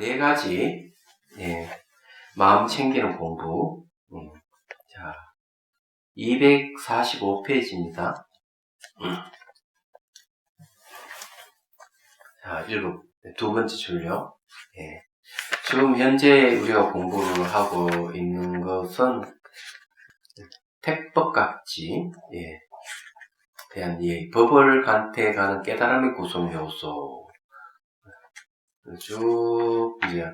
네 가지, 마음 챙기는 공부. 자, 245페이지입니다. 자, 두 번째 줄요. 지금 현재 우리가 공부를 하고 있는 것은 택법각지, 대한 법을 간택하는 깨달음의 구성 요소. 쭉 이제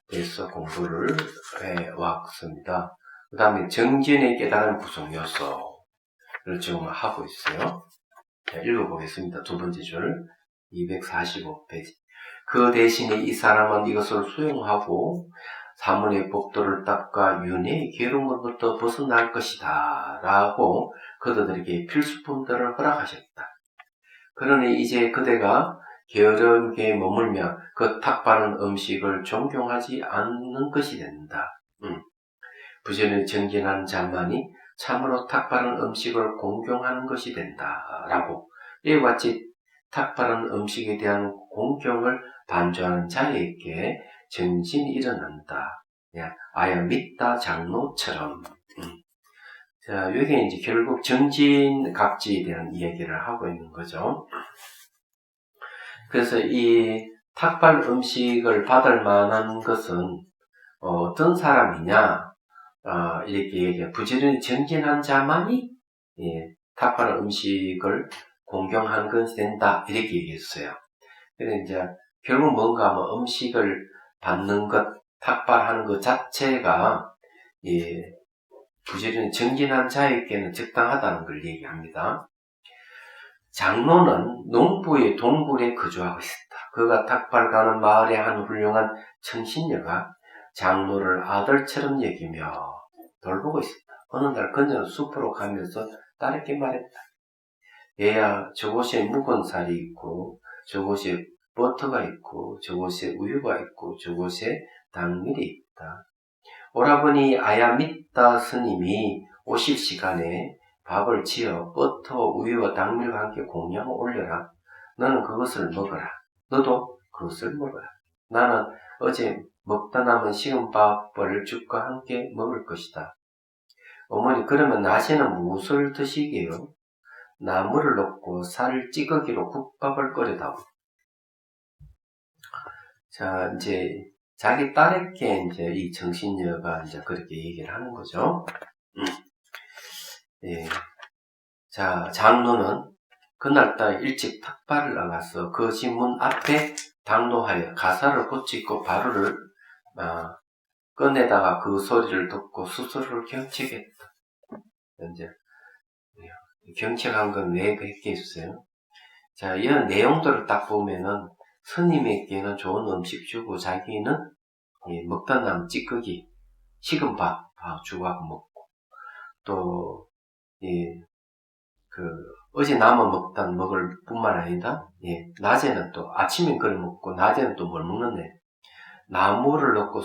돼서 공부를 해왔습니다. 그 다음에 정진의 깨달음 구성 요소를 지금 하고 있어요. 자, 읽어보겠습니다. 두 번째 줄 245페이지. 그 대신에 이 사람은 이것을 수용하고 사문의 법도를 닦아 윤회의 괴로움으로부터 벗어날 것이다 라고 그들에게 필수품들을 허락하셨다. 그러니 이제 그대가 게으름에 머물며 그 탁바른 음식을 존경하지 않는 것이 된다. 부전을 정진한 자만이 참으로 탁바른 음식을 공경하는 것이 된다. 라고 이와 같이 탁바른 음식에 대한 공경을 반조하는 자에게 정진이 일어난다. 아야 믿다 장로처럼. 자, 여기 이제 결국 정진각지에 대한 이야기를 하고 있는 거죠. 그래서 이 탁발 음식을 받을 만한 것은 어떤 사람이냐, 이렇게 얘기해요. 부지런히 정진한 자만이 탁발 음식을 공경하는 것이 된다, 이렇게 얘기했어요. 그래서 이제 결국 뭔가 음식을 받는 것, 탁발하는 것 자체가 부지런히 정진한 자에게는 적당하다는 걸 얘기합니다. 장로는 농부의 동굴에 거주하고 있었다. 그가 탁발가는 마을의 한 훌륭한 청신녀가 장로를 아들처럼 여기며 돌보고 있었다. 어느 날 그녀는 숲으로 가면서 딸에게 말했다. 얘야, 저곳에 묵은 살이 있고 저곳에 버터가 있고 저곳에 우유가 있고 저곳에 당밀이 있다. 오라버니 아야미타 스님이 오실 시간에 밥을 지어 버터, 우유와 당밀과 함께 공양을 올려라. 너는 그것을 먹어라. 너도 그것을 먹어라. 나는 어제 먹다 남은 식은 밥을 죽과 함께 먹을 것이다. 어머니, 그러면 낮에는 무엇을 드시게요? 나물을 넣고 살 찌꺼기로 국밥을 끓여다오. 자, 이제 자기 딸에게 이제 이 정신녀가 이제 그렇게 얘기를 하는 거죠. 자, 장로는 그날따라 일찍 탁발을 나가서 그 집문 앞에 당도하여 가사를 고치고 바루를 꺼내다가 그 소리를 듣고 스스로를 경책했다. 이제 경책한 건 왜 그렇게 했어요? 자, 이런 내용들을 딱 보면은 스님에게는 좋은 음식 주고 자기는 먹다 남은 찌꺼기, 식은 밥 주고하고 먹고 또 어제 남아 먹을 뿐만 아니라, 낮에는 또, 아침엔 그걸 먹고, 낮에는 또 뭘 먹는데, 나물을 넣고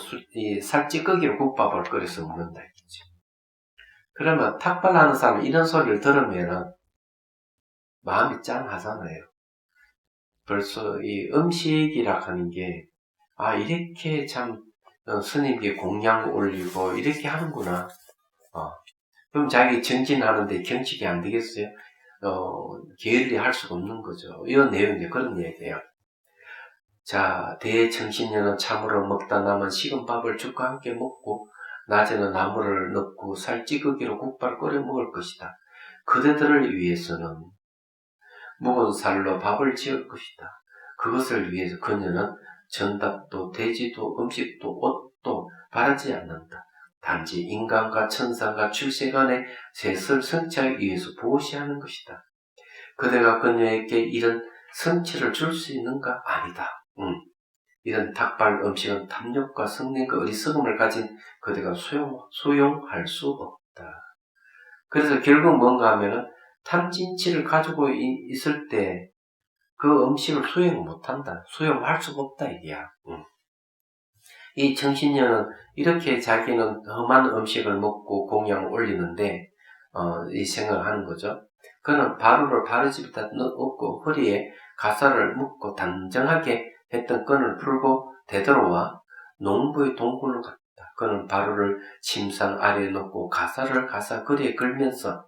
살찌꺼기로 국밥을 끓여서 먹는다, 이거지. 그러면 탁발하는 사람은 이런 소리를 들으면, 마음이 짠하잖아요. 벌써 이 음식이라 하는 게, 이렇게 참, 스님께 공양 올리고, 이렇게 하는구나. 그럼 자기 정진하는데 경직이 안 되겠어요? 게을리 할 수가 없는 거죠. 이런 내용이 그런 얘기예요. 자, 대청신녀는 참으로 먹다 남은 식은 밥을 죽과 함께 먹고 낮에는 나물을 넣고 살 찌꺼기로 국밥을 끓여 먹을 것이다. 그대들을 위해서는 묵은 살로 밥을 지을 것이다. 그것을 위해서 그녀는 전답도 돼지도 음식도 옷도 바라지 않는다. 단지 인간과 천사가 출세간의 셋을 성취하기 위해서 보시하는 것이다. 그대가 그녀에게 이런 성취를 줄 수 있는가? 아니다. 이런 탁발 음식은 탐욕과 성능과 어리석음을 가진 그대가 수용할 수 없다. 그래서 결국 뭔가 하면은 탐진치를 가지고 있을 때 그 음식을 수용 못한다. 수용할 수가 없다 이게야. 이 청신녀는 이렇게 자기는 험한 음식을 먹고 공양을 올리는데 이 생각을 하는 거죠. 그는 바루를 바루집에다 넣고 허리에 가사를 묶고 단정하게 했던 끈을 풀고 되돌아와 농부의 동굴로 갔다. 그는 바로를 침상 아래에 놓고 가사를 가사 거리에 걸면서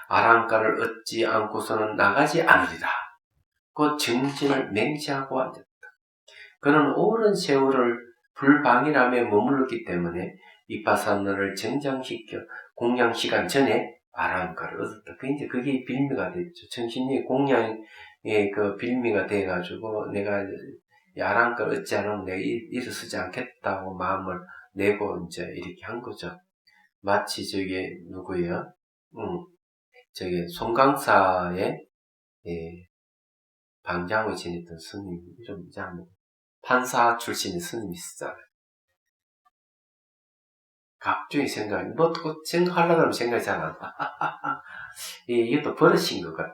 아랑가를 얻지 않고서는 나가지 않으리라. 그 증진을 맹세하고 앉았다. 그는 오랜 세월을 불방이람에 머물렀기 때문에 이빠산너를 정장시켜 공양시간 전에 아랑가를 얻었다. 그게 빌미가 됐죠. 정신이 공양의 그 빌미가 돼가지고 내가 아랑가를 얻지 않으면 내가 일어서지 않겠다고 마음을 내고 이제 이렇게 한 거죠. 마치 저게 누구예요? 저게 송강사의 방장을 지냈던 스님 이름 참 판사 출신의 스님이 있었잖아요. 갑자기 뭐 생각하려고 하면 생각이 잘 안 나. 이것도 버릇인 것 같아.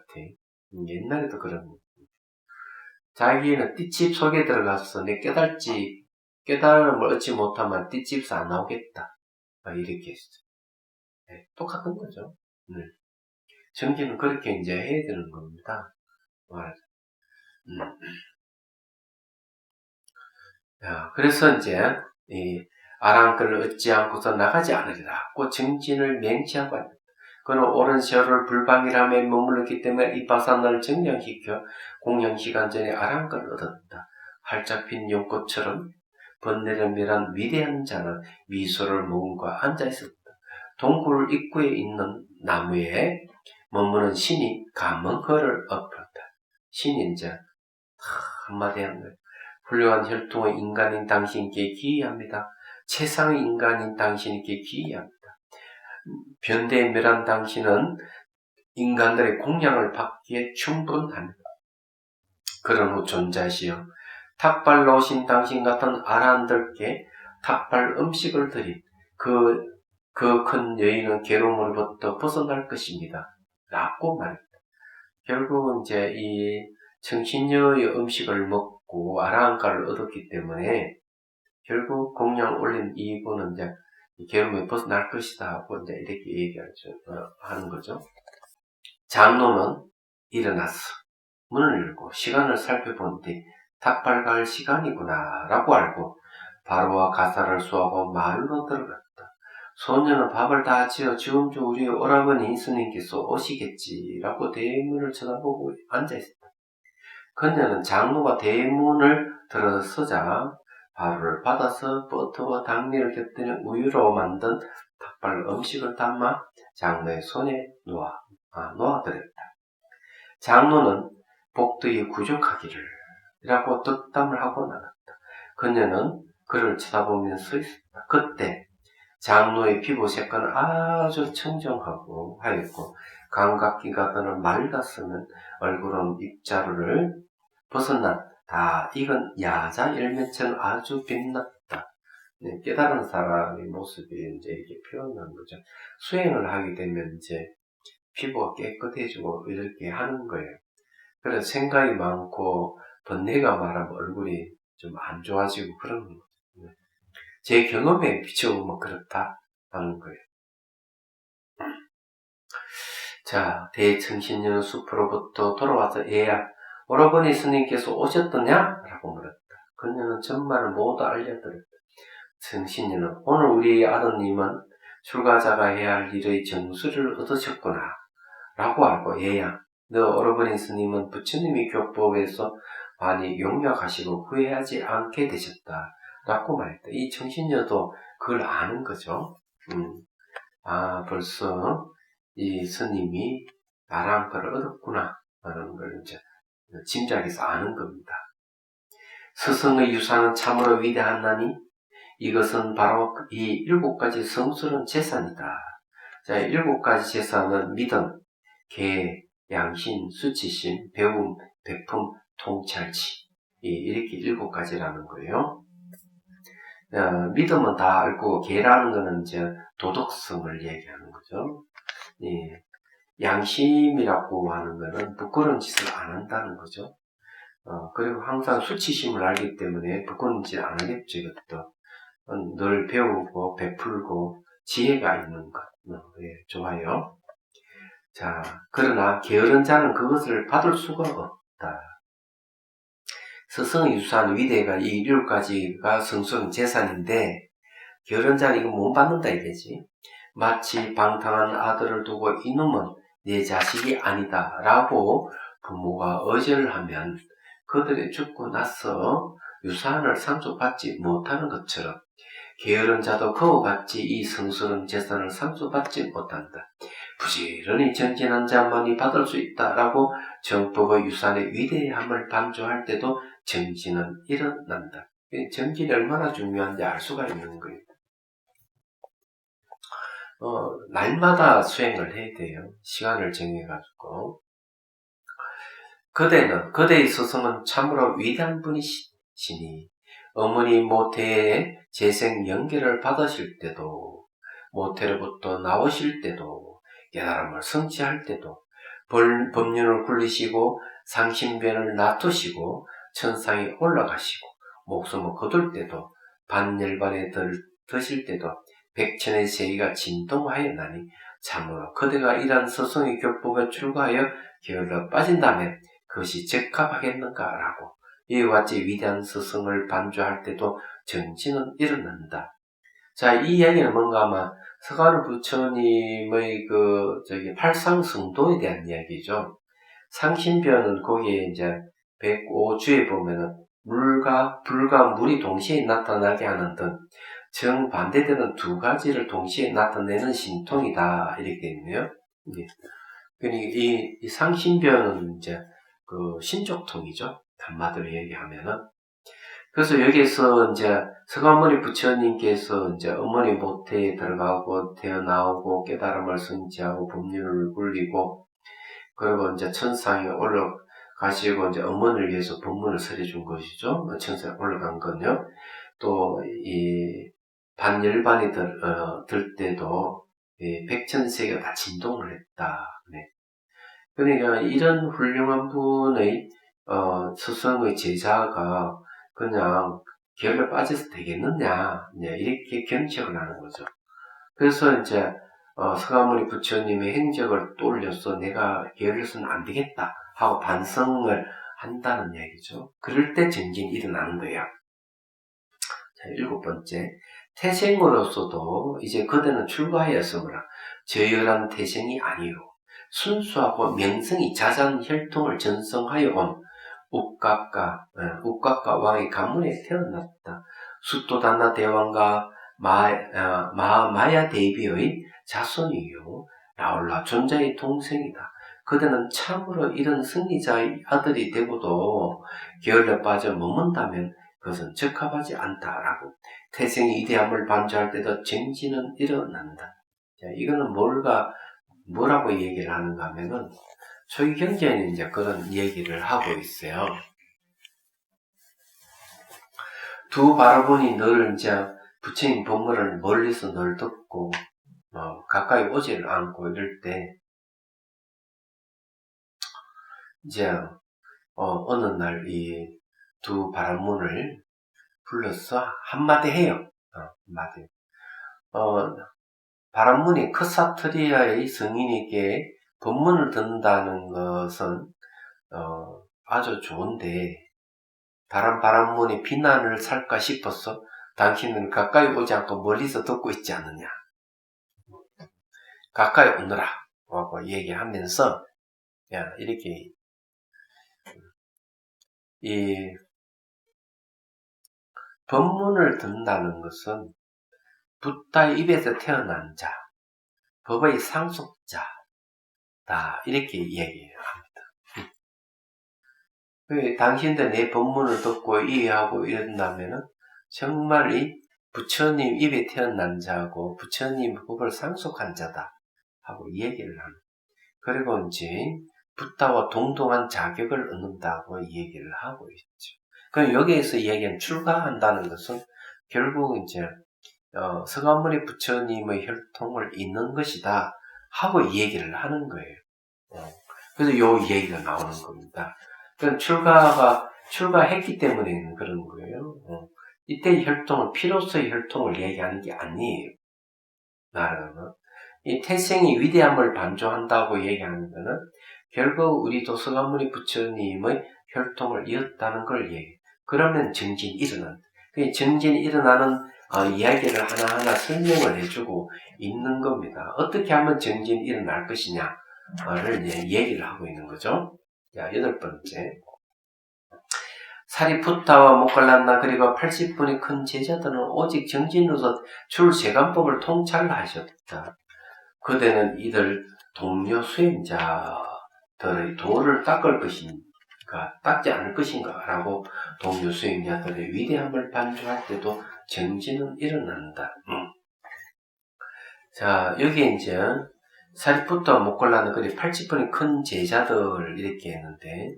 옛날에도 그런 거. 자기는 띠집 속에 들어가서 내 깨달음을 얻지 못하면 띠집에서 안 나오겠다. 이렇게 했어. 네, 똑같은 거죠. 정기는 그렇게 이제 해야 되는 겁니다. 맞아. 그래서 이제 이 아랑크를 얻지 않고서 나가지 않으리라. 곧 정진을 맹치하고 앉았다. 그는 오랜 세월을 불방이람에 머물렀기 때문에 이빠산을 정량시켜 공양시간 전에 아랑크를 얻었다. 활짝 핀 연꽃처럼 번뇌를 위대한 자는 미소를 머금고 앉아있었다. 동굴 입구에 있는 나무에 머무는 신이 감언허를 엎었다. 신이 이제 한마디 하는 거예요. 훌륭한 혈통의 인간인 당신께 기이합니다. 최상의 인간인 당신께 기이합니다. 변대에 멸한 당신은 인간들의 공양을 받기에 충분합니다. 그런 후 존자시여 탁발 놓으신 당신 같은 아란들께 탁발 음식을 드린 그 큰 여인은 괴로움으로부터 벗어날 것입니다. 라고 말했다. 결국은 이제 이 청신녀의 음식을 먹고 아라한가를 얻었기 때문에 결국 공양 올린 이분은 이제 괴로움에 벗어날 것이다 하고 이제 이렇게 하는 거죠. 장로는 일어났어. 문을 열고 시간을 살펴본 뒤 탁발 갈 시간이구나 라고 알고 바로와 가사를 수하고 마을로 들어갔다. 소녀는 밥을 다 지어 지금 좀 우리 오라버니 스님께서 오시겠지라고 대문을 쳐다보고 앉아있었다. 그녀는 장로가 대문을 들어서자 바로를 받아서 버터와 당면을 곁들인 우유로 만든 닭발 음식을 담아 장로의 손에 놓아드렸다. 장로는 복덕이 구족하기를 라고 덕담을 하고 나갔다. 그녀는 그를 쳐다보면서 서 있었다. 그때 장로의 피부 색깔은 아주 청정하고 하였고 감각기가 드는 맑았으면 얼굴은 입자루를 벗어난 다 익은 야자 열매처럼 아주 빛났다. 네, 깨달은 사람의 모습이 이제 이렇게 표현한 거죠. 수행을 하게 되면 이제 피부가 깨끗해지고 이렇게 하는 거예요. 그래서 생각이 많고 번뇌가 많으면 얼굴이 좀 안 좋아지고 그런 거죠. 제 경험에 비춰보면 그렇다 하는 거예요. 자, 대청신녀는 숲으로부터 돌아와서 얘야, 오라버니 스님께서 오셨더냐? 라고 물었다. 그녀는 전말을 모두 알려드렸다. 청신녀는 오늘 우리 아드님은 출가자가 해야 할 일의 정수를 얻으셨구나 라고 알고 얘야, 너 오라버니 스님은 부처님의 교법에서 많이 용락하시고 후회하지 않게 되셨다 라고 말했다. 이 청신녀도 그걸 아는 거죠. 벌써 이 스님이 아랑가를 얻었구나 하는 걸 이제 짐작해서 아는 겁니다. 스승의 유산은 참으로 위대하나니 이것은 바로 이 7가지 성스러운 재산이다. 자, 7가지 재산은 믿음, 계, 양심, 수치심, 배움, 베품, 통찰치 이렇게 7가지라는 거예요. 믿음은 다 알고 계라는 거는 이제 도덕성을 얘기하는 거죠. 예. 양심이라고 하는 거는 부끄러운 짓을 안 한다는 거죠. 그리고 항상 수치심을 알기 때문에 부끄러운 짓을 안 하겠죠. 이것도 늘 배우고 베풀고 지혜가 있는 것. 예, 좋아요. 자, 그러나 게으른 자는 그것을 받을 수가 없다. 스승의 유산, 위대가 이 7가지가 성스러운 재산인데 게으른 자는 이거 못 받는다 이거지. 마치 방탕한 아들을 두고 이놈은 내 자식이 아니다 라고 부모가 의지를 하면 그들이 죽고 나서 유산을 상속받지 못하는 것처럼 게으른 자도 그와 같이 이 성스러운 재산을 상속받지 못한다. 부지런히 정진한 자만이 받을 수 있다라고 정법의 유산의 위대함을 강조할 때도 정진은 일어난다. 정진이 얼마나 중요한지 알 수가 있는 거예요. 날마다 수행을 해야 돼요. 시간을 정해가지고. 그대의 스승은 참으로 위대한 분이시니 어머니 모태의 재생 연계를 받으실 때도 모태로부터 나오실 때도 깨달음을 성취할 때도 법륜을 굴리시고 상신변을 놔두시고 천상에 올라가시고 목숨을 거둘 때도 반열반에 드실 때도 백천의 세계가 진동하였나니 참으로 그대가 이러한 스승의 교법에 출가하여 게을러 빠진다면 그것이 적합하겠는가라고 이와 같이 위대한 스승을 반주할 때도 정진은 일어난다. 자, 이 이야기는 뭔가 아마 서가모 부처님의 팔상성도에 대한 이야기죠. 상신변은 거기에 이제 105주에 보면은 불과 물이 동시에 나타나게 하는 등 정반대되는 두 가지를 동시에 나타내는 신통이다 이렇게 되어 있네요. 그러니까 이 상신변은 이제 그 신족통이죠. 한마디로 얘기하면은. 그래서 여기에서 이제 서가모니 부처님께서 이제 어머니 모태에 들어가고 태어나오고 깨달음을 성취하고 법륜을 굴리고 그리고 이제 천상에 올라가시고 이제 어머니를 위해서 법문을 설해준 것이죠. 천상에 올라간 건요. 또 이 반열반이 들 때도 백천세계가 다 진동을 했다. 네. 그러니까 이런 훌륭한 분의 스승의 제자가 그냥 게을러 빠져서 되겠느냐, 이렇게 경책을 하는 거죠. 그래서 이제 서가모니 부처님의 행적을 떠올려서 내가 게을러서는 안 되겠다 하고 반성을 한다는 얘기죠. 그럴 때 정진이 일어나는 거예요. 자, 7번째, 태생으로서도 이제 그대는 출가하였으므로 저열한 태생이 아니요 순수하고 명성이 자잔 혈통을 전성하여 온 욱각과 왕의 가문에 태어났다. 숫도단나 대왕과 마야 대비의 자손이요 라울라 존자의 동생이다. 그대는 참으로 이런 승리자의 아들이 되고도 게을러 빠져 머문다면 그것은 적합하지 않다라고 태생의 이대함을 반주할 때도 정진은 일어난다. 자, 이거는 뭐라고 얘기를 하는가 하면은 초기 경전에 이제 그런 얘기를 하고 있어요. 두 바라보니 늘 이제 부처님 법문을 멀리서 늘 듣고 가까이 오지를 않고 이럴 때 이제 어느 날 이 두 바라문을 불러서 한마디 해요. 한마디. 바라문이 크사트리아의 성인에게 법문을 듣는다는 것은 아주 좋은데 다른 바라문이 비난을 살까 싶어서 당신은 가까이 오지 않고 멀리서 듣고 있지 않느냐. 가까이 오너라 하고 얘기하면서 이렇게 이 법문을 듣는다는 것은 붓다의 입에서 태어난 자, 법의 상속자다 이렇게 얘기해요. 당신들 내 법문을 듣고 이해하고 이런다면은 정말 이 부처님 입에 태어난 자고 부처님 법을 상속한 자다 하고 얘기를 하는. 그리고 이제 붓다와 동등한 자격을 얻는다고 얘기를 하고 있죠. 그럼 여기에서 얘기한 출가한다는 것은 결국 이제 서가모니 부처님의 혈통을 잇는 것이다 하고 얘기를 하는 거예요. 그래서 요 얘기가 나오는 겁니다. 그러니까 출가했기 때문에 그런 거예요. 이때 혈통은 피로서의 혈통을 얘기하는 게 아니에요. 나는 이 태생이 위대함을 반조한다고 얘기하는 것은 결국 우리 서가모니 부처님의 혈통을 이었다는 걸 얘기해요. 그러면 정진이 일어난다. 그 정진이 일어나는 이야기를 하나하나 설명을 해주고 있는 겁니다. 어떻게 하면 정진이 일어날 것이냐를 이제 얘기를 하고 있는 거죠. 자, 8번째. 사리푸타와 모칼란나 그리고 80분의 큰 제자들은 오직 정진으로서 출세관법을 통찰하셨다. 그대는 이들 동료 수행자들의 도를 닦을 것인가 닦지 않을 것인가 라고 동료 수행자들의 위대함을 반주할 때도 정진은 일어난다. 자, 여기 이제 사리푸타 모칼란나 그리고 80분의 큰 제자들 이렇게 했는데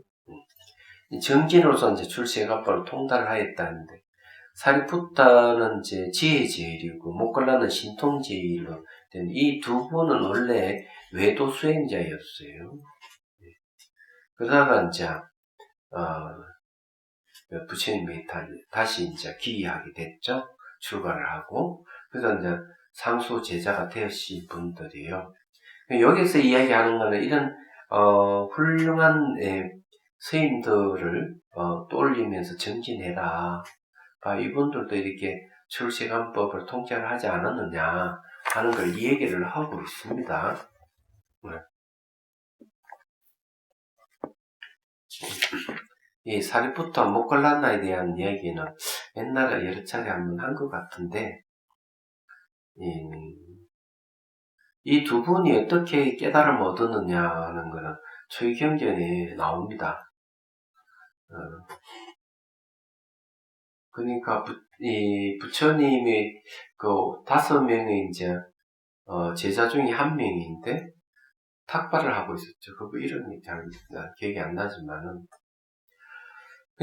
정진으로서 이제 출세관법을 통달하였다는데 사리푸타는 이제 지혜제일이고 모칼라는 신통제일로 된 이 두 분은 원래 외도 수행자였어요. 그러다가 이제 부처님이 다시 이제 기이하게 됐죠. 출가를 하고 그래서 이제 상수 제자가 되었신 분들이에요. 여기서 이야기하는 거는 이런 훌륭한 스님들을 떠올리면서 정진해라. 이분들도 이렇게 출세관법을 통찰을 하지 않았느냐 하는 걸 이 얘기를 하고 있습니다. 이 사리푸타 모칼란나에 대한 이야기는 옛날에 여러 차례 한번 한 것 같은데 이 두 분이 어떻게 깨달음을 얻었느냐 하는 거는 초기경전에 나옵니다. 그러니까 부처님이 그 5명의 이제 제자 중에 한 명인데 탁발을 하고 있었죠. 그 이름이 잘 기억이 안 나지만은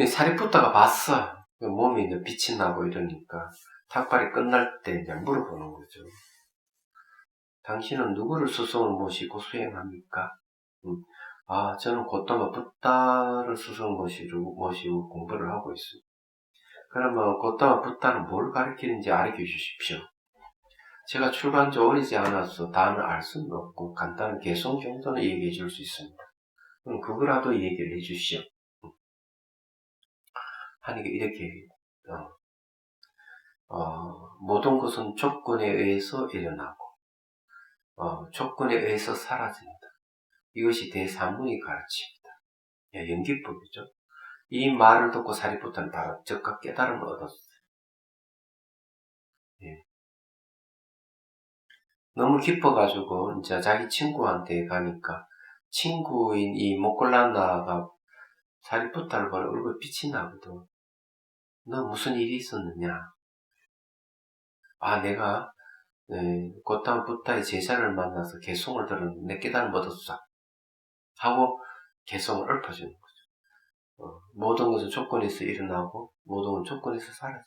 사리푸타가 봤어. 몸이 이제 빛이 나고 이러니까 탁발이 끝날 때 이제 물어보는 거죠. 당신은 누구를 스승을 모시고 수행합니까? 저는 고타마 붓다를 스승 모시고 공부를 하고 있습니다. 그러면 고타마 붓다는 뭘 가르치는지 알려 주십시오. 제가 출가한 지 오래지 않아서 다는 알 수는 없고 간단한 개성 정도는 얘기해 줄 수 있습니다. 그럼 그거라도 얘기를 해 주시오. 하니까 이렇게 모든 것은 조건에 의해서 일어나고 조건에 의해서 사라진다. 이것이 대사문이 가르칩니다. 연기법이죠. 이 말을 듣고 사리푸타는 바로 즉각 깨달음을 얻었어요. 너무 깊어가지고 이제 자기 친구한테 가니까 친구인 이 모칼란나가 사리푸타를 보고 얼굴 빛이 나거든. 너 무슨 일이 있었느냐? 내가 고타마 붓다의 제자를 만나서 개송을 들었는데 내 깨달음을 얻었어. 하고 개송을 읊어주는 거죠. 모든 것은 조건에서 일어나고 모든 것은 조건에서 사라진다.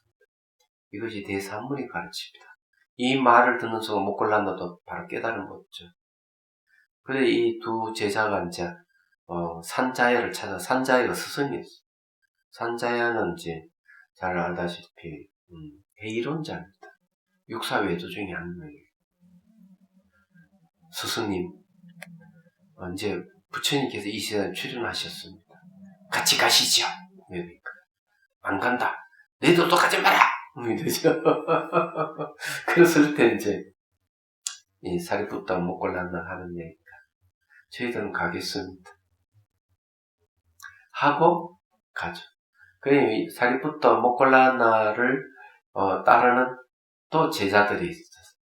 이것이 대사문이 가르칩니다. 이 말을 듣는 순간 모칼란나도 바로 깨달음을 얻죠. 그래 이 두 제자가 이제 산자야를 찾아 산자야가 스승이었어. 산자야는 이제 잘 알다시피 회의론자입니다. 육사외도 중에 한 명이에요. 스승님, 이제 부처님께서 이 세상에 출연하셨습니다. 같이 가시죠. 그러니까 안 간다. 너희들도 가지 마라. 이러죠. 그랬을 때 이제 이 사리푸타 모칼란나 하는 얘기가 저희들은 가겠습니다. 하고 가죠. 그러니 사리푸타 모칼란나를 따르는 또 제자들이 있었어요.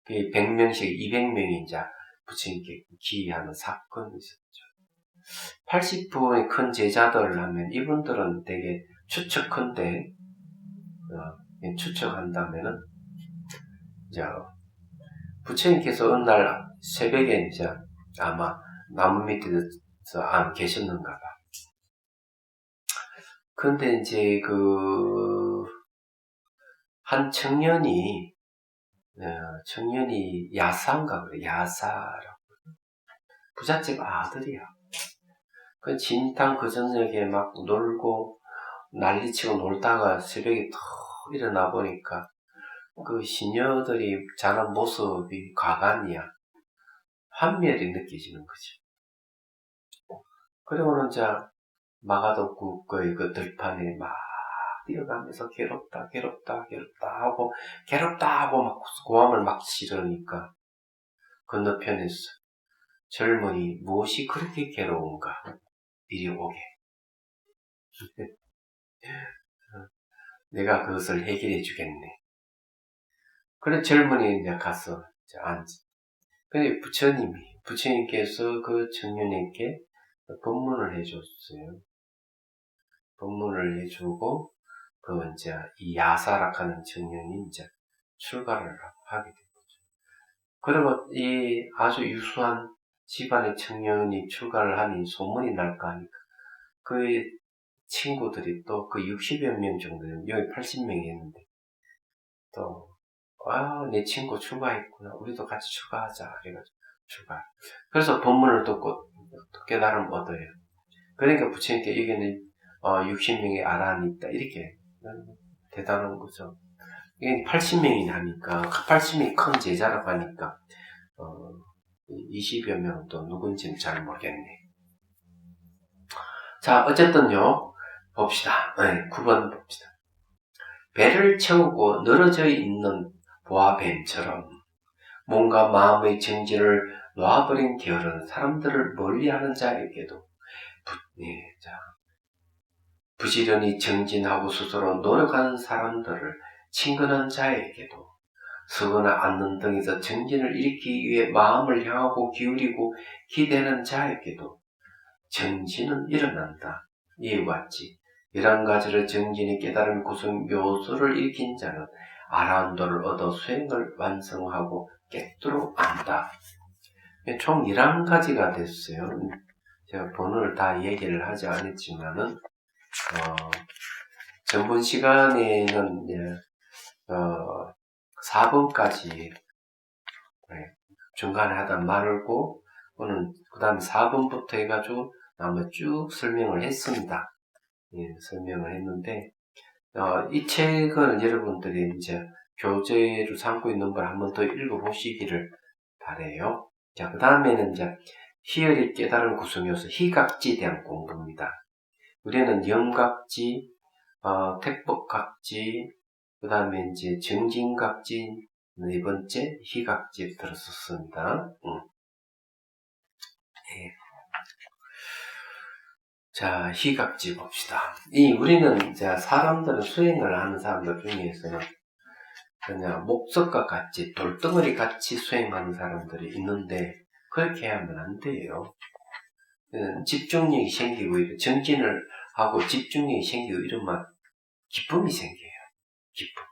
100명씩 200명이 이제 부처님께 기이하는 사건이 있었죠. 80분의 큰 제자들을 하면 이분들은 되게 추측컨대 추측한다면은 이제 부처님께서 어느 날 새벽에 이제 아마 나무 밑에서 안 계셨는가 봐. 근데 이제 한 청년이 야사인가 그래. 야사라고. 부잣집 아들이야. 그 진탕 그 저녁에 막 놀고 난리치고 놀다가 새벽에 턱 일어나 보니까 그 시녀들이 자는 모습이 과간이야. 환멸이 느껴지는 거죠. 그리고는 이제 마가덕국의 그 들판에 막 뛰어가면서 괴롭다 하고 막 고함을 막 지르니까 건너편에서 젊은이 무엇이 그렇게 괴로운가 이리 오게 내가 그것을 해결해 주겠네. 그래 젊은이 이제 가서 앉지. 근데 부처님께서 그 청년에게 법문을 해줬어요. 법문을 해주고 그 이제 이 야사락하는 청년이 이제 출가를 하게 된 거죠. 그리고 이 아주 유수한 집안의 청년이 출가를 하니 소문이 날까 하니까 그 친구들이 또 그 60여 명 정도, 여기 80명이 있는데 또 내 친구 출가했구나. 우리도 같이 출가하자. 그래가지고 출가. 그래서 법문을 듣고 깨달음 얻어요. 그러니까 부처님께 여기는 60명의 아란이 있다. 이렇게 대단한 거죠. 이게 80명이 하니까 80명이 큰 제자라고 하니까 20여 명은 또 누군지는 잘 모르겠네. 자, 어쨌든요. 봅시다. 9번 봅시다. 배를 채우고 늘어져 있는 보아뱀처럼 뭔가 마음의 정진을 놔버린 게으른 사람들을 멀리하는 자에게도 부지런히 정진하고 스스로 노력하는 사람들을 친근한 자에게도 서거나 앉는 등에서 정진을 일으키기 위해 마음을 향하고 기울이고 기대는 자에게도 정진은 일어난다. 이와 같이 11가지를 정진이 깨달음 구성 요소를 일으킨 자는 아라한도를 얻어 수행을 완성하고 깨뜨려 안다. 총 11가지가 됐어요. 제가 번호를 다 얘기를 하지 않았지만은 전번 시간에는 4번까지 중간에 하다 말고 오늘 그 다음에 4번부터 해가지고 아마 쭉 설명을 했습니다. 설명을 했는데 이 책은 여러분들이 이제 교재로 삼고 있는 걸 한번 더 읽어보시기를 바래요. 자, 그 다음에는 이제 희열이 깨달은 구성요소 희각지에 대한 공부입니다. 우리는 영각지, 택법각지, 그 다음에 이제 정진각지, 네 번째 희각지 들었었습니다. 네. 자, 희각지 봅시다. 우리는 이제 사람들은 수행을 하는 사람들 중에서는 그냥 목석과 같이 돌덩어리 같이 수행하는 사람들이 있는데 그렇게 하면 안 돼요. 집중력이 생기고 정진을 하고 집중력이 생기고 이러면 기쁨이 생겨요. 기쁨.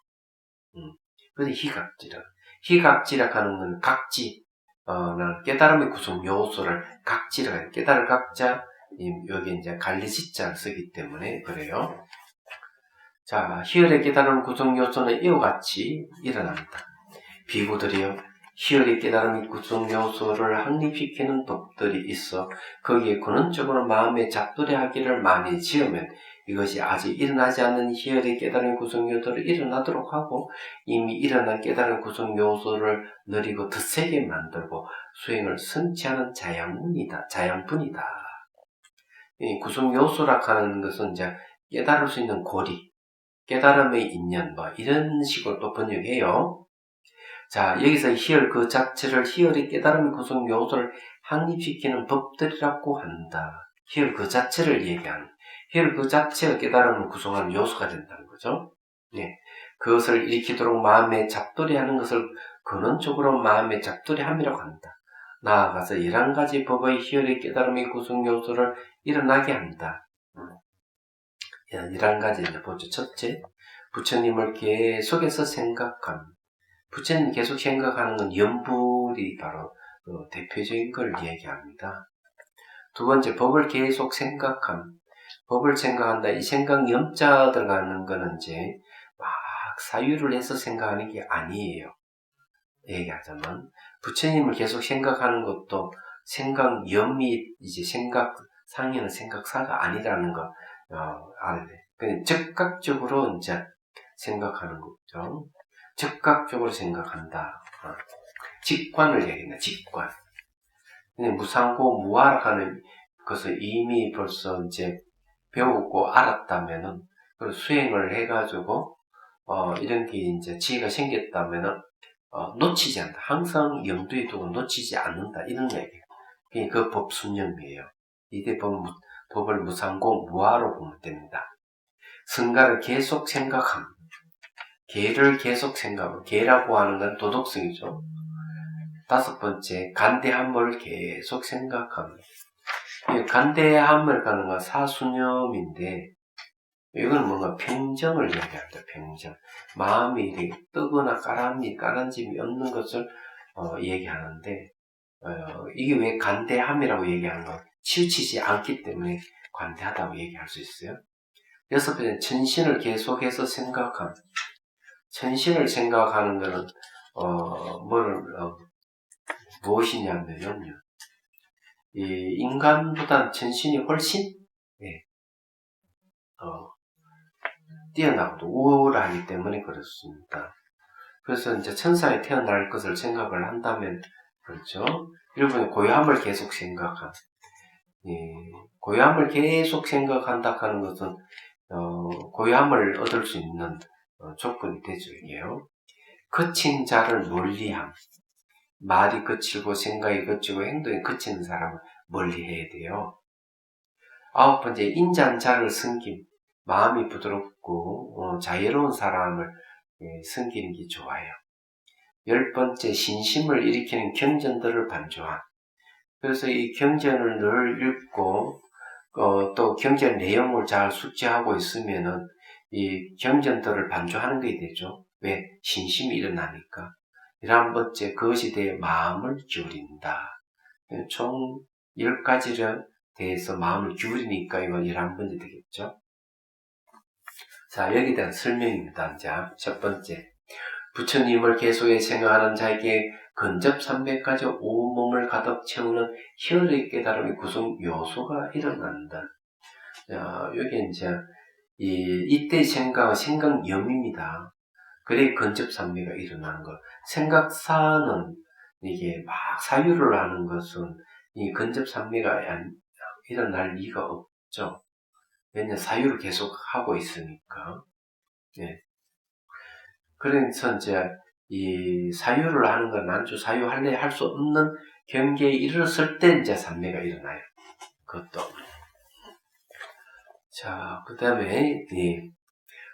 그래서 희각지라 하는 건 각지, 깨달음의 구성 요소를 각지라 해요. 깨달을 각자, 여기 이제 갈리시자를 쓰기 때문에 그래요. 자, 희열의 깨달음 구성 요소는 이와 같이 일어납니다. 비구들이요, 희열의 깨달음의 구성 요소를 확립시키는 법들이 있어 거기에 근원적으로 마음의 잡두리하기를 많이 지으면 이것이 아직 일어나지 않은 희열의 깨달음 구성 요소를 일어나도록 하고 이미 일어난 깨달음 구성 요소를 느리고 더 세게 만들고 수행을 성취하는 자양분이다. 이 구성 요소라 하는 것은 이제 깨달을 수 있는 고리, 깨달음의 인연, 이런 식으로 또 번역해요. 자, 여기서 희열 그 자체를 희열의 깨달음 구성 요소를 확립시키는 법들이라고 한다. 희열 그 자체를 얘기하는, 희열 그 자체가 깨달음을 구성하는 요소가 된다는 거죠. 네. 그것을 일으키도록 마음에 잡돌이하는 것을 근원적으로 마음에 잡돌이함이라고 한다. 나아가서 11가지 법의 희열의 깨달음의 구성 요소를 일어나게 한다. 11가지 이제 보죠. 첫째, 부처님을 계속해서 생각함. 부처님 계속 생각하는 건 염불이 바로 대표적인 걸 얘기합니다. 두 번째, 법을 계속 생각함. 법을 생각한다. 이 생각 염자 들어가는 거는 이제 막 사유를 해서 생각하는 게 아니에요. 얘기하자면 부처님을 계속 생각하는 것도 생각 염이 이제 생각상에는 생각사가 아니라는 거 알아야 돼. 그냥 즉각적으로 이제 생각하는 거죠. 즉각적으로 생각한다. 직관을 얘기한다. 직관. 무상고 무아라는 것을 이미 벌써 이제 배우고 알았다면은, 그 수행을 해가지고, 이런 게 이제 지혜가 생겼다면은, 놓치지 않는다. 항상 염두에 두고 놓치지 않는다. 이런 얘기예요. 그 법순념이에요. 이대 법을 무상고 무아로 보면 됩니다. 승가를 계속 생각합니다. 계를 계속 생각하고, 계라고 하는 건 도덕성이죠. 5번째, 간대함을 계속 생각합니다. 간대함을 가는 건 사수념인데, 이건 뭔가 평정을 얘기합니다. 평정. 마음이 이렇게 뜨거나 까란짐이 없는 것을 얘기하는데, 이게 왜 간대함이라고 얘기하는 건 치우치지 않기 때문에 관대하다고 얘기할 수 있어요. 6번째, 천신을 계속해서 생각함. 천신을 생각하는 것은 무엇이냐면요, 이 인간보다 천신이 훨씬 뛰어나고도 우월하기 때문에 그렇습니다. 그래서 이제 천사에 태어날 것을 생각을 한다면 그렇죠. 여러분이 고요함을 계속 생각한, 고요함을 계속 생각한다 하는 것은 고요함을 얻을 수 있는 조건이 되죠. 이게요. 거친 자를 멀리함. 말이 거칠고 생각이 거치고 행동이 거치는 사람을 멀리해야 돼요. 9번째, 인자한 자를 섬김. 마음이 부드럽고 자유로운 사람을 섬기는 게 좋아요. 10번째, 신심을 일으키는 경전들을 반조함. 그래서 이 경전을 늘 읽고 또 경전 내용을 잘 숙지하고 있으면은 이 경전들을 반조하는 게 되죠. 왜? 신심이 일어나니까. 11번째, 그것에 대해 마음을 기울인다. 총 10가지를 대해서 마음을 기울이니까 이건 11번째 되겠죠. 자, 여기에 대한 설명입니다. 자, 첫 번째. 부처님을 계속해 생각하는 자에게 근접삼매까지 온몸을 가득 채우는 희열의 깨달음의 구성 요소가 일어난다. 자, 여기 이제 이때 생각염입니다. 그래 근접삼매가 일어나는 것. 생각사는 이게 막 사유를 하는 것은 이 근접삼매가 일어날 리가 없죠. 왜냐면 사유를 계속 하고 있으니까. 네. 그래서 이제 이 사유를 하는 건 난주 사유할래 할 수 없는 경계에 이르렀을 때 이제 삼매가 일어나요. 그것도. 자, 그 다음에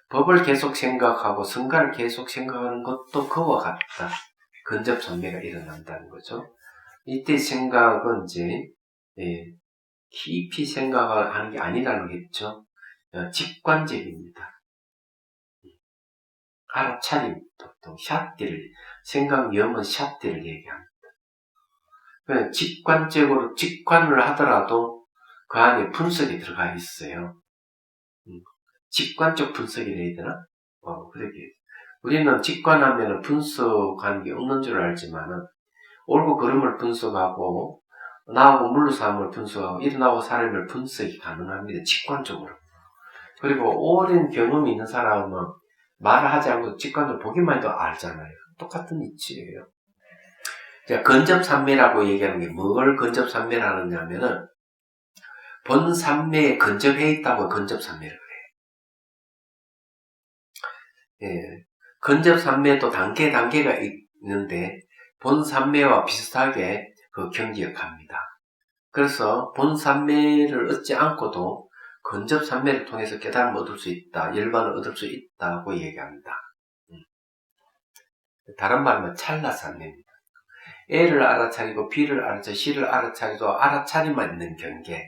법을 계속 생각하고 성가를 계속 생각하는 것도 그와 같다. 근접삼매가 일어난다는 거죠. 이때 생각은 이제 깊이 생각을 하는 게 아니라는 거겠죠. 직관적입니다. 알아차림, 보통 샷디를, 생각염은 샷디를 얘기합니다. 그냥 직관적으로 직관을 하더라도 그 안에 분석이 들어가 있어요. 직관적 분석이라 해야 되나? 그렇게. 우리는 직관하면 분석하는 게 없는 줄 알지만은, 옳고 그름을 분석하고, 나하고 물러섬을 분석하고, 일어나고 사람을 분석이 가능합니다. 직관적으로. 그리고 오랜 경험이 있는 사람은 말을 하지 않고 직관적으로 보기만 해도 알잖아요. 똑같은 이치예요. 근접삼매라고 얘기하는 게 뭘 근접삼매라는 하면은 본삼매에 근접해 있다고 근접삼매를 그래요. 근접삼매도 단계가 있는데 본삼매와 비슷하게 그 경지역합니다. 그래서 본삼매를 얻지 않고도 근접삼매를 통해서 깨달음을 얻을 수 있다, 열반을 얻을 수 있다고 얘기합니다. 다른 말로 찰나삼매입니다. A를 알아차리고 B를 알아차리고 C를 알아차리고 알아차리만 있는 경계.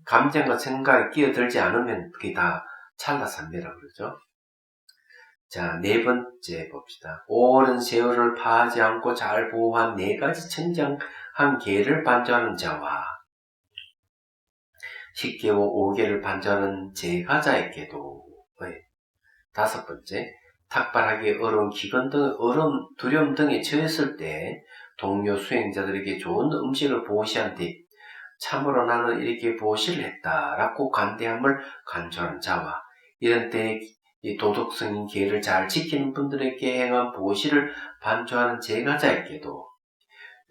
감정과 생각이 끼어들지 않으면 그게 다 찰나삼매라고 그러죠. 자, 4번째 봅시다. 오랜 세월을 파하지 않고 잘 보호한 4가지 청정한 계를 반조하는 자와 10개와 5개를 반조하는 제가자에게도 5번째, 탁발하기 어려운 기근 등 두려움 등에 처했을 때 동료 수행자들에게 좋은 음식을 보시한 뒤 참으로 나는 이렇게 보시를 했다라고 간대함을 간주하는 자와 이런 때 이 도덕성인 계를 잘 지키는 분들에게 행한 보시를 반주하는 제가자에게도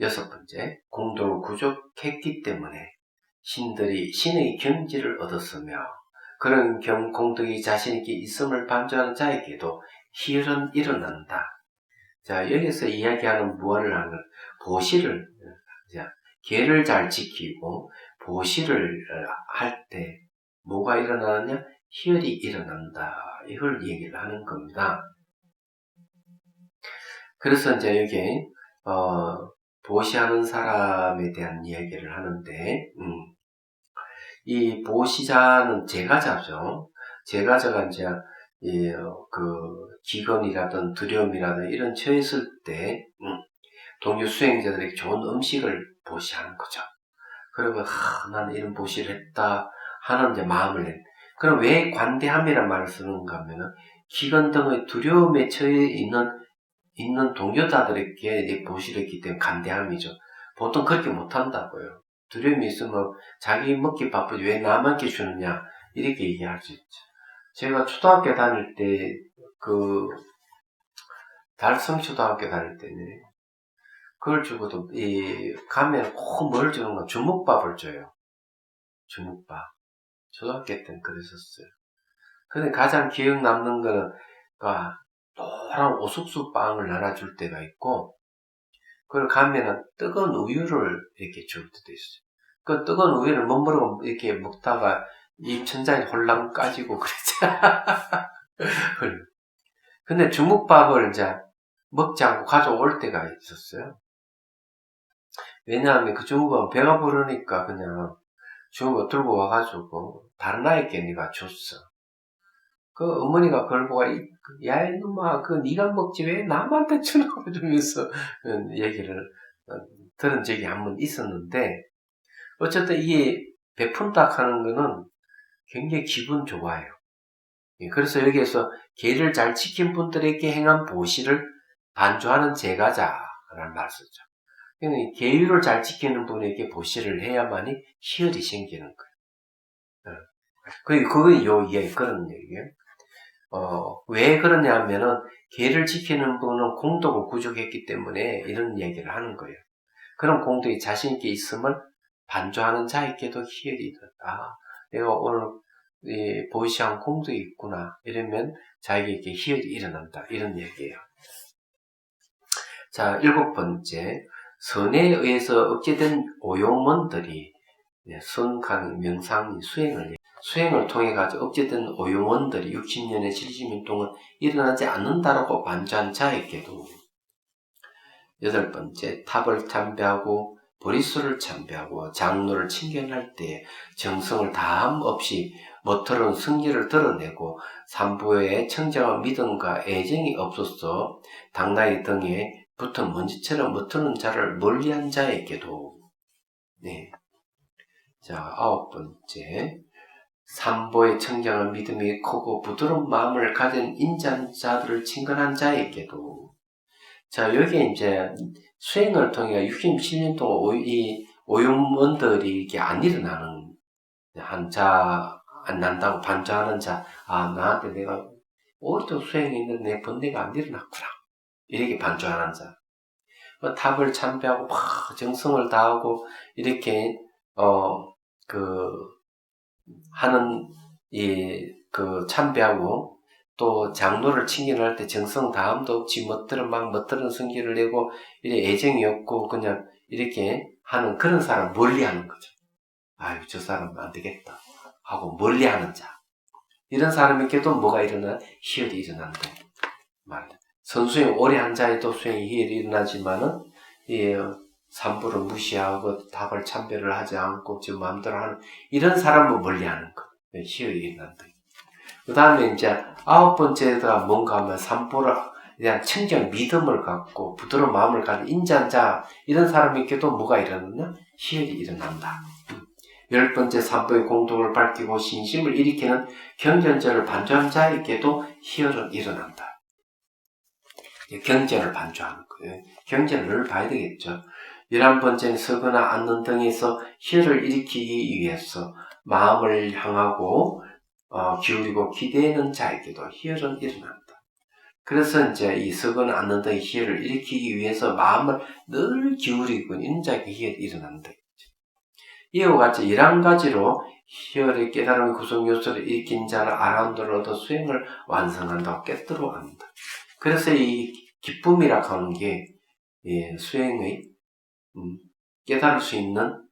6번째, 공덕을 구족했기 때문에 신들이 신의 경지를 얻었으며 그런 공덕이 자신있게 있음을 반주하는 자에게도 희열은 일어난다. 자, 여기서 이야기하는 무언을 하는 보시를, 자, 계를 잘 지키고 보시를 할 때 뭐가 일어나느냐? 희열이 일어난다. 이걸 얘기를 하는 겁니다. 그래서 이제 여기 보시하는 사람에 대한 이야기를 하는데, 이 보시자는 제가자죠. 제가자가 이제 기근이라든 두려움이라든 이런 처했을 때 동료 수행자들에게 좋은 음식을 보시하는 거죠. 그러면 나는 이런 보시를 했다 하는 이제 마음을 내. 그럼 왜 관대함이란 말을 쓰는가 하면은 기근 등의 두려움에 처해 있는 동료자들에게 보시를 했기 때문에 관대함이죠. 보통 그렇게 못한다고요. 두려움이 있으면 자기 먹기 바쁘지 왜 남한테 주느냐 이렇게 얘기할 수 있죠. 제가 초등학교 다닐 때 달성초등학교 다닐 때는 그걸 주고도 가면 꼭 뭘 주는 건 주먹밥을 줘요. 주먹밥. 초등학교 때는 그랬었어요. 근데 가장 기억 남는 거는 노란 오숙수 빵을 나눠줄 때가 있고, 그걸 가면은 뜨거운 우유를 이렇게 줄 때도 있어요. 그 뜨거운 우유를 멋모르고 이렇게 먹다가 입 천장에 홀랑 까지고 그랬잖아. 근데 주먹밥을 이제 먹지 않고 가져올 때가 있었어요. 왜냐하면 그 주먹밥은 배가 부르니까 그냥 주먹을 들고 와가지고 다른 아이께 네가 줬어. 그 어머니가 그걸 보고 야 이놈아 네가 먹지 왜 남한테 주라고 이러면서 얘기를 들은 적이 한 번 있었는데, 어쨌든 이게 베푼다 하는 거는 굉장히 기분 좋아요. 그래서 여기에서 계를 잘 지킨 분들에게 행한 보시를 반주하는 제가자라는 말을 쓰죠. 계율을 잘 지키는 분에게 보시를 해야만이 희열이 생기는 거예요. 그게 그런 얘기예요. 왜 그러냐 하면은, 계를 지키는 분은 공덕을 구족했기 때문에 이런 얘기를 하는 거예요. 그런 공덕이 자신있게 있음을 반주하는 자에게도 희열이 있다. 내가 오늘 보시한 공덕이 있구나. 이러면 자에게 희열이 일어난다. 이런 얘기예요. 자, 7번째. 선에 의해서 억제된 오용원들이 선강, 명상, 수행을 통해 가지고 억제된 오용원들이 60년에 70년 동안 일어나지 않는다라고 반주한 자에게도. 8번째, 탑을 참배하고 보리수를 참배하고 장로를 칭견할 때 정성을 다함 없이 멋터러운 승리를 드러내고 삼보의 청정한 믿음과 애정이 없어서 당나귀 등에 붙은 먼지처럼 멋터러운 자를 멀리한 자에게도. 네. 자, 9번째. 삼보의 청정한 믿음이 크고 부드러운 마음을 가진 인자한 자들을 친근한 자에게도. 자, 여기에 이제 수행을 통해 67년 동안 이 오용원들이 이게 안 일어나는 안 난다고 반주하는 자, 나한테 내가 오랫동안 수행했는데 내 번뇌가 안 일어났구나. 이렇게 반주하는 자. 탑을 참배하고 정성을 다하고 이렇게 하는 참배하고 또 장로를 칭견할 때 정성 다함도 없이 멋들은 성질을 내고 이래 애정이 없고 그냥 이렇게 하는 그런 사람 멀리하는 거죠. 아유 저 사람 안 되겠다 하고 멀리하는 자. 이런 사람에게도 뭐가 일어나? 희열이 일어난다 말이야. 선수행 오래 한 자에도 수행이 희열이 일어나지만은 삼부를 무시하고 답을 참배를 하지 않고 지금 마음대로 하는 이런 사람은 멀리하는 거. 희열이 일어난다. 그 다음에 이제 9번째가 뭔가 하면 삼보를 대한 청정 믿음을 갖고 부드러운 마음을 가진 인자한 자, 이런 사람에게도 뭐가 일어나냐? 희열이 일어난다. 10번째 삼보의 공덕을 밝히고 신심을 일으키는 경전절을 반주한 자에게도 희열은 일어난다. 경전을 반주하는 거예요. 경전을 늘 봐야 되겠죠. 11번째는 서거나 앉는 등에서 희열을 일으키기 위해서 마음을 향하고 기울이고 기대는 자에게도 희열은 일어난다. 그래서 이제 이 서거나 앉는 등의 희열을 일으키기 위해서 마음을 늘 기울이고 있는 자에게 희열이 일어난다. 이와 같이 11가지로 희열의 깨달음의 구성 요소를 익힌 자를 아라운드를 얻어 수행을 완성한다고 깨뜨려 합니다. 그래서 이 기쁨이라고 하는 게 수행의 깨달을 수 있는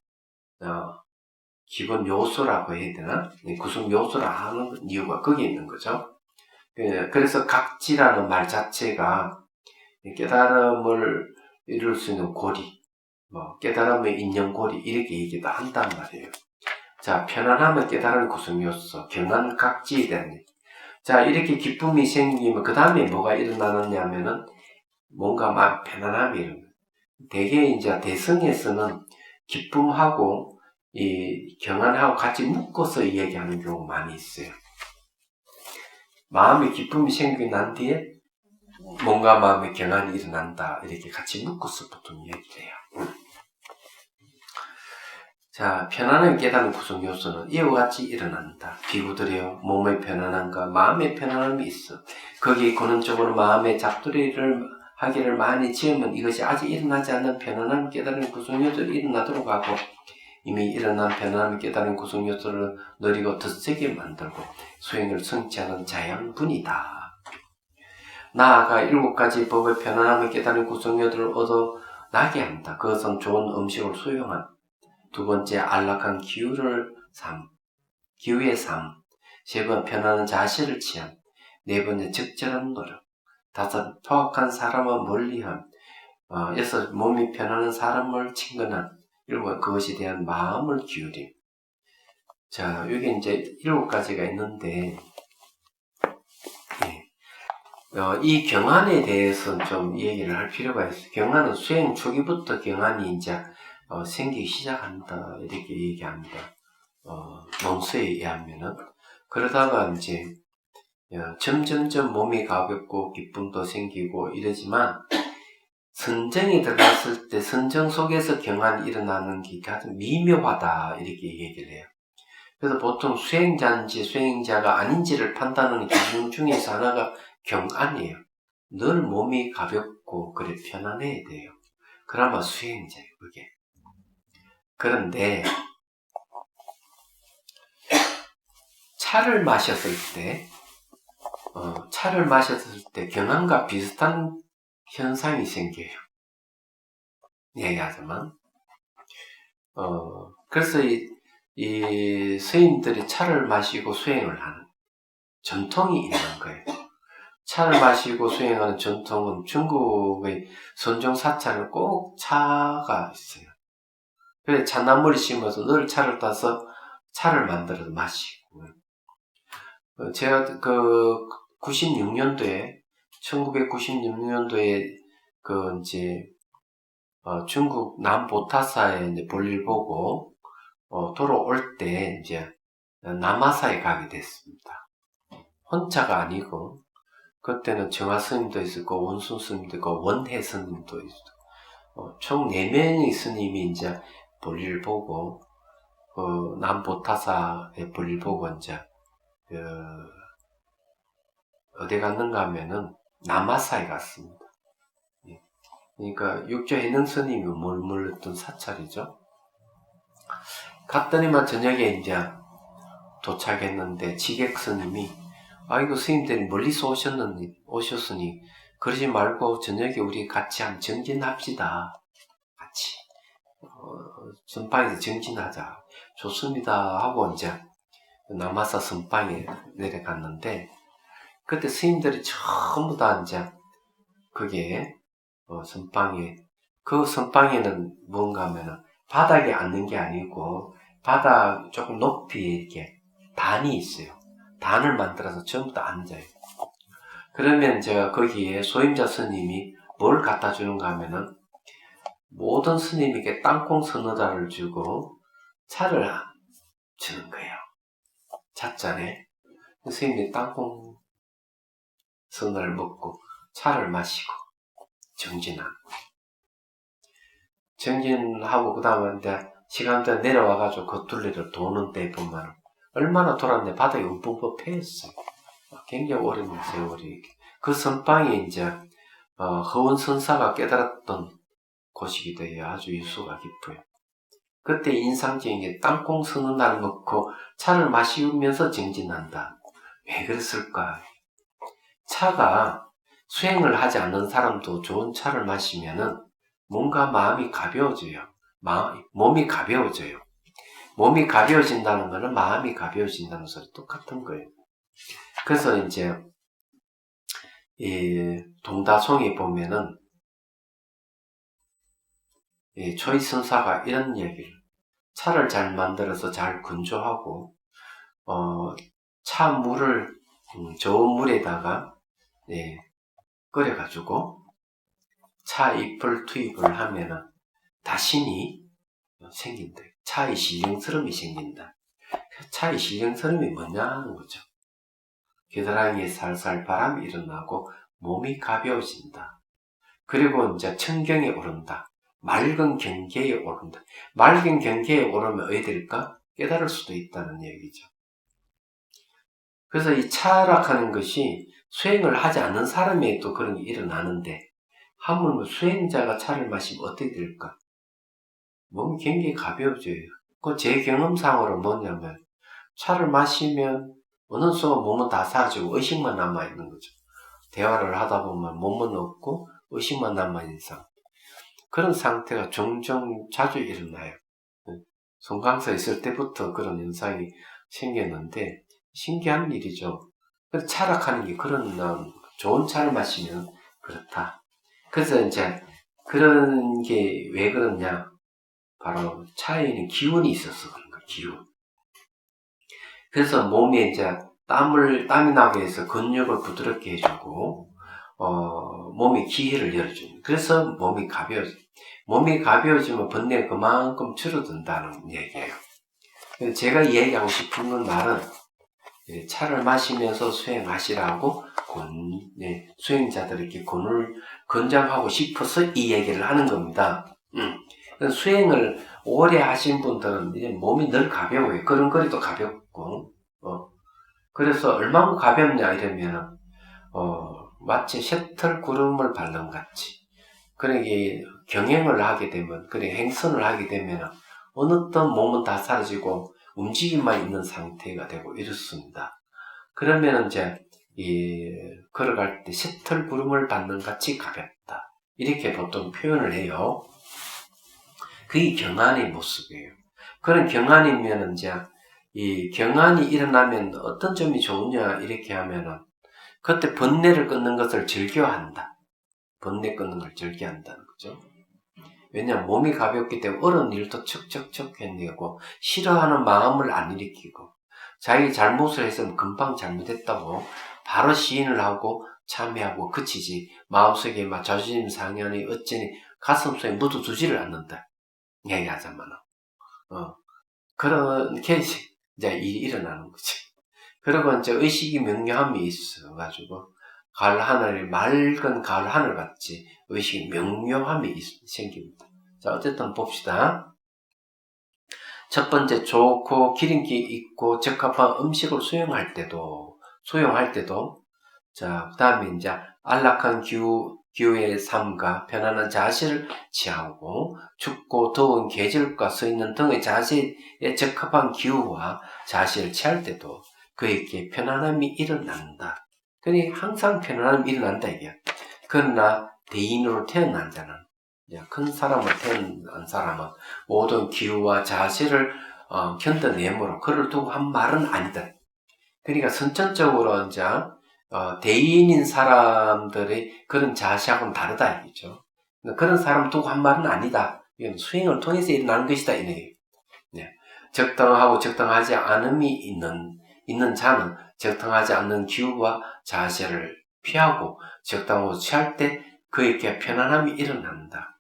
기본 요소라고 해야 되나? 구성 요소라 하는 이유가 거기에 있는 거죠. 그래서 각지라는 말 자체가 깨달음을 이룰 수 있는 고리, 깨달음의 인연고리 이렇게 얘기도 한단 말이에요. 자, 편안함을 깨달은 구성 요소, 경한 각지에 대한 얘기. 자, 이렇게 기쁨이 생기면 그 다음에 뭐가 일어나느냐면은 뭔가 막 편안함이 일어나요. 대개 이제 대성에서는 기쁨하고 이 경안하고 같이 묶어서 이야기하는 경우가 많이 있어요. 마음에 기쁨이 생기고 난 뒤에 뭔가 마음에 경안이 일어난다 이렇게 같이 묶어서 보통 이야기를 해요. 자, 편안함을 깨닫는 구성 요소는 이와 같이 일어난다. 비구들이여 몸의 편안함과 마음의 편안함이 있어. 거기에 근원적으로 마음의 잡두리를 하기를 많이 지으면 이것이 아직 일어나지 않는 편안함을 깨닫는 구성 요소를 일어나도록 하고 이미 일어난 편안함을 깨닫는 구성 요소를 느리고 더 세게 만들고 수행을 성취하는 자양분이다. 나아가 7가지 법의 편안함을 깨닫는 구성 요소를 얻어 나게 한다. 그것은 좋은 음식을 수용한 두 번째, 안락한 기후의 삶. 세 번, 편안한 자세를 취함. 네 번째, 적절한 노력. 다섯, 포악한 사람을 멀리함. 여섯, 몸이 편안한 사람을 친근함. 일곱, 그것에 대한 마음을 기울임. 자, 여기 이제 7가지가 있는데, 이 경안에 대해서 좀 얘기를 할 필요가 있어요. 경안은 수행 초기부터 경안이 이제 생기기 시작한다 이렇게 얘기합니다. 논서에 의하면은 그러다가 이제 점점점 몸이 가볍고 기쁨도 생기고 이러지만 선정이 들어갔을 때 선정 속에서 경안이 일어나는 게 가장 미묘하다 이렇게 얘기를 해요. 그래서 보통 수행자인지 수행자가 아닌지를 판단하는 기준 중에서 하나가 경안이에요. 늘 몸이 가볍고 그래 편안해야 돼요. 그나마 수행자예요 그게. 그런데 차를 마셨을 때 경안과 비슷한 현상이 생겨요. 얘기하자면 그래서 이 스님들이 차를 마시고 수행을 하는 전통이 있는 거예요. 차를 마시고 수행하는 전통은 중국의 선종사찰은 꼭 차가 있어요. 그래서 잣나무를 심어서 늘 차를 따서 차를 만들어서 마시고. 제가 1996년도에 중국 남보타사에 이제 볼일 보고 돌아올 때 이제 남아사에 가게 됐습니다. 혼자가 아니고 그때는 정화 스님도 있었고 원순 스님도 있고 원해 스님도 있었고 총 4명의 스님이 이제 볼일 보고 남보타사에 볼일 보고 이제 어디 갔는가 하면은 남아사에 갔습니다. 그러니까 육조해능 스님이 머물렀던 사찰이죠. 갔더니만 저녁에 이제 도착했는데 지객 스님이 아이고 스님들이 멀리서 오셨으니 그러지 말고 저녁에 우리 같이 한번 정진합시다. 같이 선방에서 정진하자. 좋습니다 하고 이제 남아사 선방에 내려갔는데 그때 스님들이 전부 다 이제 그게 선방에 그 선방에는 뭔가 하면은 바닥에 앉는 게 아니고 바닥 조금 높이 이렇게 단이 있어요. 단을 만들어서 전부 다 앉아요. 그러면 제가 거기에 소임자 스님이 뭘 갖다 주는가 하면은 모든 스님에게 땅콩 서너 달을 주고 차를 주는 거예요. 찻잔에 스님이 땅콩 서너 달 먹고 차를 마시고 정진하고 그 다음에 이제 시간대 내려와가지고 그 둘레를 도는 때 보면 얼마나 돌았는데 바닥이 움푹 패였어요. 굉장히 오랜 세월이. 그 선방이 이제 허운 선사가 깨달았던 곳이기도 해요. 아주 유수가 깊어요. 그때 인상적인 게 땅콩 서는 날 먹고 차를 마시면서 정진한다. 왜 그랬을까? 차가 수행을 하지 않는 사람도 좋은 차를 마시면은 뭔가 마음이 가벼워져요. 몸이 가벼워져요. 몸이 가벼워진다는 거는 마음이 가벼워진다는 소리 똑같은 거예요. 그래서 이제 이 동다송에 보면은 이 초이선사가 이런 얘기를, 차를 잘 만들어서 잘 건조하고 차 물을 좋은 물에다가 끓여가지고 차 잎을 투입을 하면은 다신이 생긴다. 차의 신령스러움이 생긴다. 차의 신령스러움이 뭐냐 하는 거죠. 겨드랑이에 살살 바람이 일어나고 몸이 가벼워진다. 그리고 이제 청경에 오른다. 맑은 경계에 오른다. 맑은 경계에 오르면 어디 될까? 깨달을 수도 있다는 얘기죠. 그래서 이 차락하는 것이 수행을 하지 않는 사람에도 그런 게 일어나는데, 하물며 수행자가 차를 마시면 어떻게 될까? 몸이 굉장히 가벼워져요. 그 제 경험상으로 뭐냐면, 차를 마시면 어느 순간 몸은 다 사라지고 의식만 남아있는 거죠. 대화를 하다 보면 몸은 없고 의식만 남아있는 상태. 그런 상태가 종종 자주 일어나요. 송강사 있을 때부터 그런 현상이 생겼는데 신기한 일이죠. 차락하는 게 그런 좋은 차를 마시면 그렇다. 그래서 이제 그런 게 왜 그러냐? 바로 차에는 기운이 있어서 그런 거예요. 기운. 그래서 몸에 이제 땀이 나게 해서 근육을 부드럽게 해주고 몸에 기회를 열어줍니다. 그래서 몸이 가벼워져요. 몸이 가벼워지면 번뇌가 그만큼 줄어든다는 얘기예요. 제가 이야기하고 싶은 건 말은 차를 마시면서 수행하시라고 수행자들에게 권장하고 싶어서 이 얘기를 하는 겁니다. 수행을 오래 하신 분들은 이제 몸이 늘 가벼워요. 걸음걸이도 가볍고 그래서 얼마나 가볍냐 이러면 마치 셔틀 구름을 밟는 같이, 그러게 경행을 하게 되면, 그래 행선을 하게 되면 어느 때 몸은 다 사라지고 움직임만 있는 상태가 되고 이렇습니다. 그러면 이제 걸어갈 때 셔틀 구름을 밟는 같이 가볍다, 이렇게 보통 표현을 해요. 그게 경안의 모습이에요. 그런 경안이면 이제 이 경안이 일어나면 어떤 점이 좋으냐 이렇게 하면은 그때 번뇌를 끊는 것을 즐겨한다. 번뇌 끊는 걸 즐겨한다는 거죠. 왜냐하면 몸이 가볍기 때문에 어려운 일도 척척척 해내고 싫어하는 마음을 안 일으키고 자기 잘못을 했으면 금방 잘못했다고 바로 시인을 하고 참회하고 그치지, 마음속에 막 자존심 상하니 어쩌니 가슴속에 묻어두지를 않는다 얘기하자면 그렇게 이제 일이 일어나는 거지. 그리고 이제 의식이 명료함이 있어가지고 맑은 가을 하늘 같이 의식이 명료함이 생깁니다. 자, 어쨌든 봅시다. 첫 번째, 좋고 기름기 있고 적합한 음식을 수용할 때도, 자, 그 다음에 이제 안락한 기후의 삶과 편안한 자세를 취하고 춥고 더운 계절과 서 있는 등의 자세에 적합한 기후와 자세를 취할 때도 그에게 편안함이 일어난다. 그러니 항상 편안함이 일어난다 이게. 그러나 대인으로 태어난 자는, 큰 사람으로 태어난 사람은 모든 기후와 자세를 견뎌내므로 그를 두고 한 말은 아니다. 그러니까 선천적으로 이제 대인인 사람들의 그런 자세하고는 다르다 이거죠. 그런 사람 두고 한 말은 아니다. 이건 수행을 통해서 일어나는 것이다 이 얘기예요. 적당하고 적당하지 않음이 있는 자는 적당하지 않는 기후와 자세를 피하고 적당하고 취할 때 그에게 편안함이 일어난다.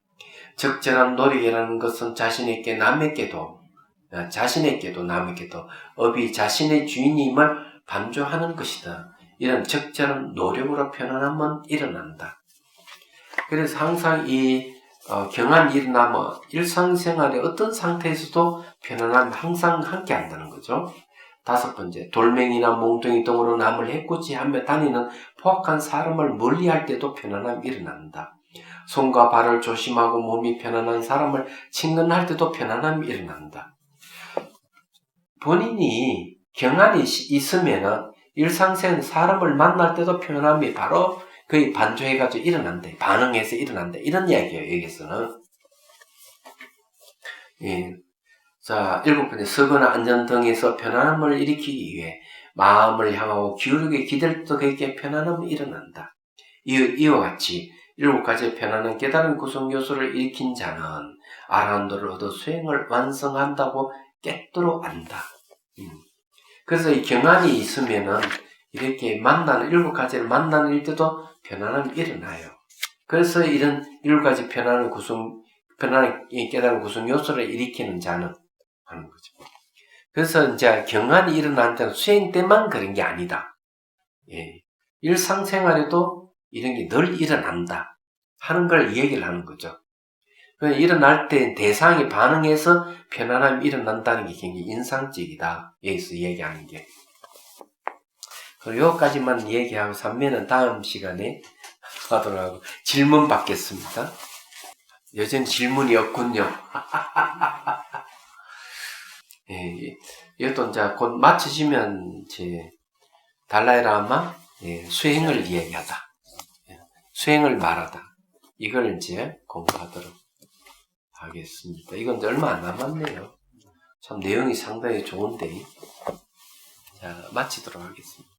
적절한 노력이라는 것은 자신에게 남에게도 업이 자신의 주인임을 반조하는 것이다. 이런 적절한 노력으로 편안함은 일어난다. 그래서 항상 이 경안이 일어나면 일상생활의 어떤 상태에서도 편안함이 항상 함께 한다는 거죠. 다섯 번째, 돌멩이나 몽둥이 등으로 남을 해코지하며 다니는 포악한 사람을 멀리할 때도 편안함이 일어난다. 손과 발을 조심하고 몸이 편안한 사람을 친근할 때도 편안함이 일어난다. 본인이 경안이 있으면은 일상생 사람을 만날 때도 편안함이 바로 거의 반조해가지고 일어난대. 반응해서 일어난대. 이런 이야기예요, 여기서는. 예. 자, 7번째, 서거나 앉은 등에서 편안함을 일으키기 위해 마음을 향하고 기울이게 기댈 때도 그에게 편안함이 일어난다. 이와 같이 7가지의 편안한 깨달은 구성 요소를 일으킨 자는 아라한도를 얻어 수행을 완성한다고 깨뜨려 안다. 그래서 이 경안이 있으면은 이렇게 만나는 7가지를 만나는 일 때도 편안함이 일어나요. 그래서 이런 7가지 편안한 깨달은 구성 요소를 일으키는 자는 하는 거죠. 그래서 이제 경안이 일어날 때는 수행 때만 그런 게 아니다. 예. 일상생활에도 이런 게 늘 일어난다 하는 걸 얘기를 하는 거죠. 일어날 때 대상이 반응해서 편안함이 일어난다는 게 굉장히 인상적이다. 여기서 얘기하는 게. 그리고 여기까지만 얘기하고 3면은 다음 시간에 하도록 하고 질문 받겠습니다. 여전히 질문이 없군요. 예, 이것도 이제 곧 마치시면 제 달라이라마 수행을 이야기하다. 수행을 말하다. 이걸 이제 공부하도록 하겠습니다. 이건 얼마 안 남았네요. 참 내용이 상당히 좋은데. 자, 마치도록 하겠습니다.